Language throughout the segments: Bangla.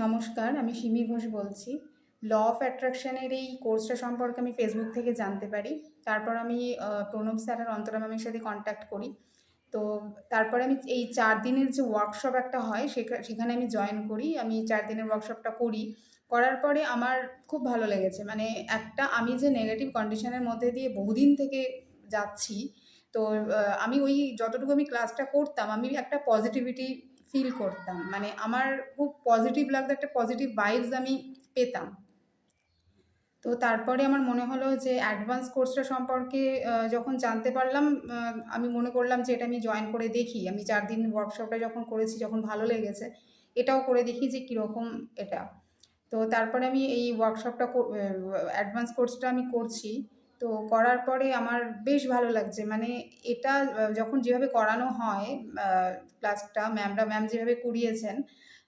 নমস্কার, আমি সিমি ঘোষ বলছি। ল অফ অ্যাট্রাকশনের এই কোর্সটা সম্পর্কে আমি ফেসবুক থেকে জানতে পারি। তারপর আমি প্রণব স্যার আর অন্তরা ম্যামের সাথে কন্ট্যাক্ট করি। তো তারপরে আমি এই ৪ দিনের যে ওয়ার্কশপ একটা হয় সেখানে আমি জয়েন করি। আমি ৪ দিনের ওয়ার্কশপটা করি। করার পরে আমার খুব ভালো লেগেছে। মানে একটা আমি যে নেগেটিভ কন্ডিশনের মধ্যে দিয়ে বহুদিন থেকে যাচ্ছি, তো আমি ওই যতটুকু আমি ক্লাসটা করতাম, আমি একটা পজিটিভিটি ফিল করতাম। মানে আমার খুব পজিটিভ লাগতো, একটা পজিটিভ ভাইবস আমি পেতাম। তো তারপরে আমার মনে হলো যে অ্যাডভান্স কোর্সটা সম্পর্কে যখন জানতে পারলাম, আমি মনে করলাম যে এটা আমি জয়েন করে দেখি। আমি ৪ দিন ওয়ার্কশপটা যখন করেছি, যখন ভালো লেগেছে, এটাও করে দেখি যে কীরকম এটা। তো তারপরে আমি এই ওয়ার্কশপটা অ্যাডভান্স কোর্সটা আমি করছি। তো করার পরে আমার বেশ ভালো লাগছে। মানে এটা যখন যেভাবে করানো হয়, আ ক্লাসটা ম্যাম যেভাবে করিয়েছেন,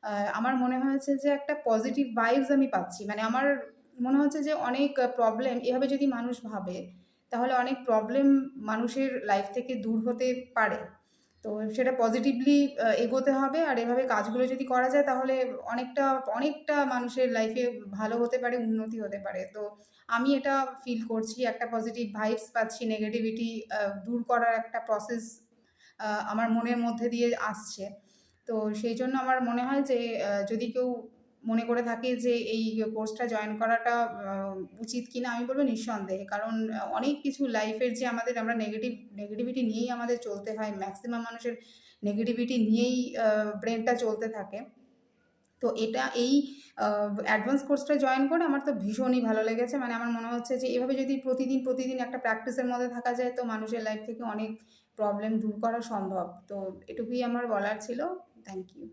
আ আমার মনে হয়েছে যে একটা পজিটিভ ভাইবস আমি পাচ্ছি। মানে আমার মনে হচ্ছে যে অনেক প্রবলেম এভাবে যদি মানুষ ভাবে, তাহলে অনেক প্রবলেম মানুষের লাইফ থেকে দূর হতে পারে। তো সেটা পজিটিভলি এগোতে হবে। আর এভাবে কাজগুলো যদি করা যায়, তাহলে অনেকটা মানুষের লাইফে ভালো হতে পারে, উন্নতি হতে পারে। তো আমি এটা ফিল করছি, একটা পজিটিভ ভাইবস পাচ্ছি, নেগেটিভিটি দূর করার একটা প্রসেস আমার মনের মধ্যে দিয়ে আসছে। তো সেইজন্য আমার মনে হয় যে যদি কেউ মনে করে থাকে যে এই কোর্সটা জয়েন করাটা উচিত কিনা, আমি বলব নিঃসন্দেহে। কারণ অনেক কিছু লাইফের যে আমরা নেগেটিভিটি নিয়েই আমাদের চলতে হয়। ম্যাক্সিমাম মানুষের নেগেটিভিটি নিয়েই ব্রেইনটা চলতে থাকে। তো এই আ অ্যাডভান্স কোর্সটা জয়েন করে আমার তো ভীষণই ভালো লেগেছে। মানে আমার মনে হচ্ছে যে এভাবে যদি প্রতিদিন একটা প্র্যাকটিসের মধ্যে থাকা যায়, তো মানুষের লাইফ থেকে অনেক প্রবলেম দূর করা সম্ভব। তো এটুকুই আমার বলার ছিল। Thank you.